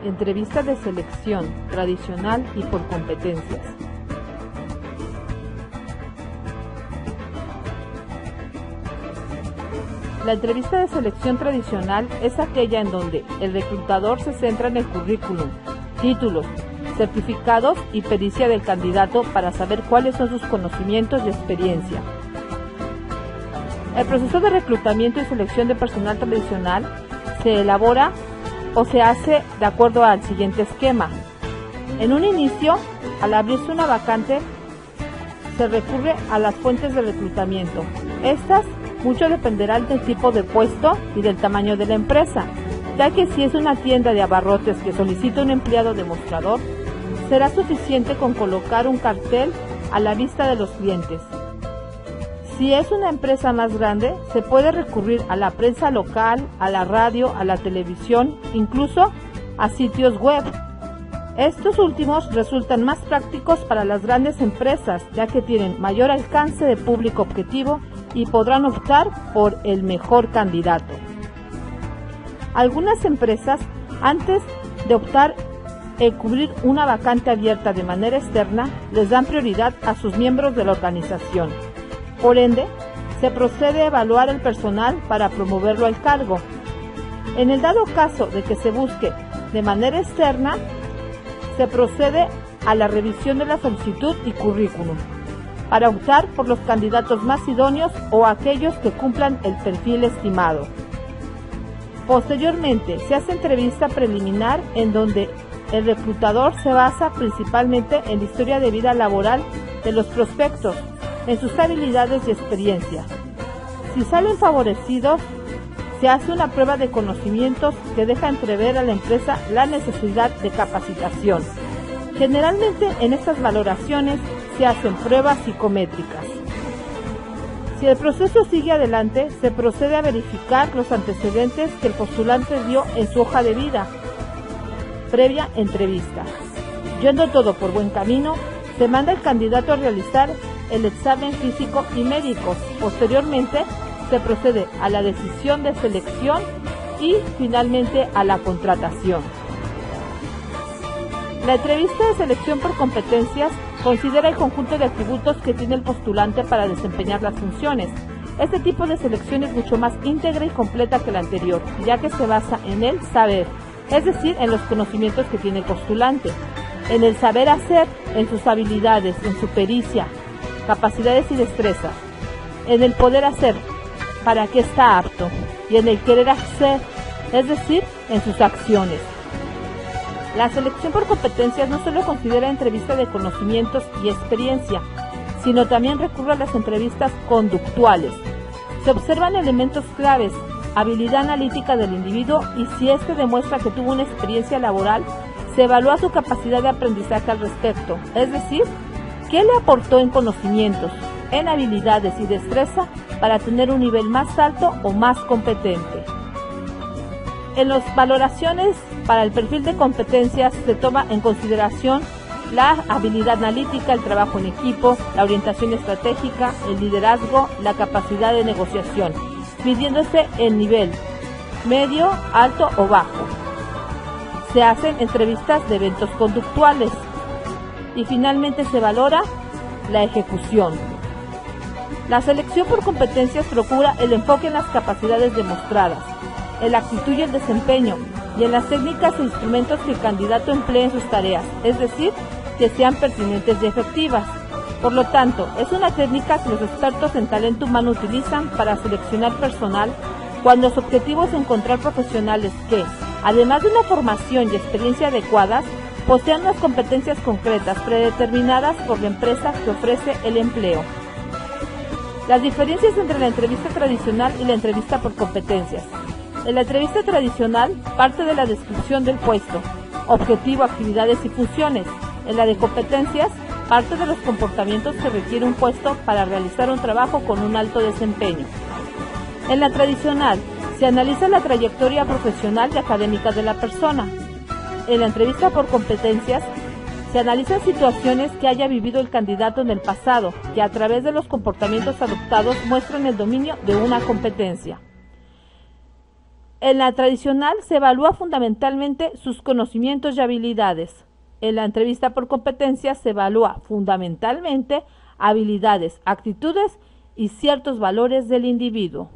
Entrevista de selección, tradicional y por competencias. La entrevista de selección tradicional es aquella en donde el reclutador se centra en el currículum, títulos, certificados y pericia del candidato para saber cuáles son sus conocimientos y experiencia. El proceso de reclutamiento y selección de personal tradicional se elabora o se hace de acuerdo al siguiente esquema. En un inicio, al abrirse una vacante, se recurre a las fuentes de reclutamiento. Estas mucho dependerán del tipo de puesto y del tamaño de la empresa, ya que si es una tienda de abarrotes que solicita un empleado demostrador, será suficiente con colocar un cartel a la vista de los clientes. Si es una empresa más grande, se puede recurrir a la prensa local, a la radio, a la televisión, incluso a sitios web. Estos últimos resultan más prácticos para las grandes empresas, ya que tienen mayor alcance de público objetivo y podrán optar por el mejor candidato. Algunas empresas, antes de optar en cubrir una vacante abierta de manera externa, les dan prioridad a sus miembros de la organización. Por ende, se procede a evaluar el personal para promoverlo al cargo. En el dado caso de que se busque de manera externa, se procede a la revisión de la solicitud y currículum, para optar por los candidatos más idóneos o aquellos que cumplan el perfil estimado. Posteriormente, se hace entrevista preliminar en donde el reclutador se basa principalmente en la historia de vida laboral de los prospectos, en sus habilidades y experiencias. Si salen favorecidos, se hace una prueba de conocimientos que deja entrever a la empresa la necesidad de capacitación. Generalmente en estas valoraciones se hacen pruebas psicométricas. Si el proceso sigue adelante, se procede a verificar los antecedentes que el postulante dio en su hoja de vida previa entrevista. Yendo todo por buen camino, se manda el candidato a realizar el examen físico y médico. Posteriormente, se procede a la decisión de selección y finalmente a la contratación. La entrevista de selección por competencias considera el conjunto de atributos que tiene el postulante para desempeñar las funciones. Este tipo de selección es mucho más íntegra y completa que la anterior, ya que se basa en el saber, es decir, en los conocimientos que tiene el postulante, en el saber hacer, en sus habilidades, en su pericia, capacidades y destrezas, en el poder hacer, para qué está apto, y en el querer hacer, es decir, en sus acciones. La selección por competencias no solo considera entrevista de conocimientos y experiencia, sino también recurre a las entrevistas conductuales. Se observan elementos claves, habilidad analítica del individuo y si éste demuestra que tuvo una experiencia laboral, se evalúa su capacidad de aprendizaje al respecto, es decir, qué le aportó en conocimientos, en habilidades y destreza para tener un nivel más alto o más competente. En las valoraciones para el perfil de competencias se toma en consideración la habilidad analítica, el trabajo en equipo, la orientación estratégica, el liderazgo, la capacidad de negociación, midiéndose en nivel medio, alto o bajo. Se hacen entrevistas de eventos conductuales y finalmente se valora la ejecución. La selección por competencias procura el enfoque en las capacidades demostradas, en la actitud y el desempeño, y en las técnicas e instrumentos que el candidato emplee en sus tareas, es decir, que sean pertinentes y efectivas. Por lo tanto, es una técnica que los expertos en talento humano utilizan para seleccionar personal cuando su objetivo es encontrar profesionales que, además de una formación y experiencia adecuadas, posean unas competencias concretas predeterminadas por la empresa que ofrece el empleo. Las diferencias entre la entrevista tradicional y la entrevista por competencias. En la entrevista tradicional parte de la descripción del puesto, objetivo, actividades y funciones. En la de competencias parte de los comportamientos que requiere un puesto para realizar un trabajo con un alto desempeño. En la tradicional se analiza la trayectoria profesional y académica de la persona. En la entrevista por competencias se analizan situaciones que haya vivido el candidato en el pasado, que a través de los comportamientos adoptados muestran el dominio de una competencia. En la tradicional se evalúa fundamentalmente sus conocimientos y habilidades. En la entrevista por competencias se evalúa fundamentalmente habilidades, actitudes y ciertos valores del individuo.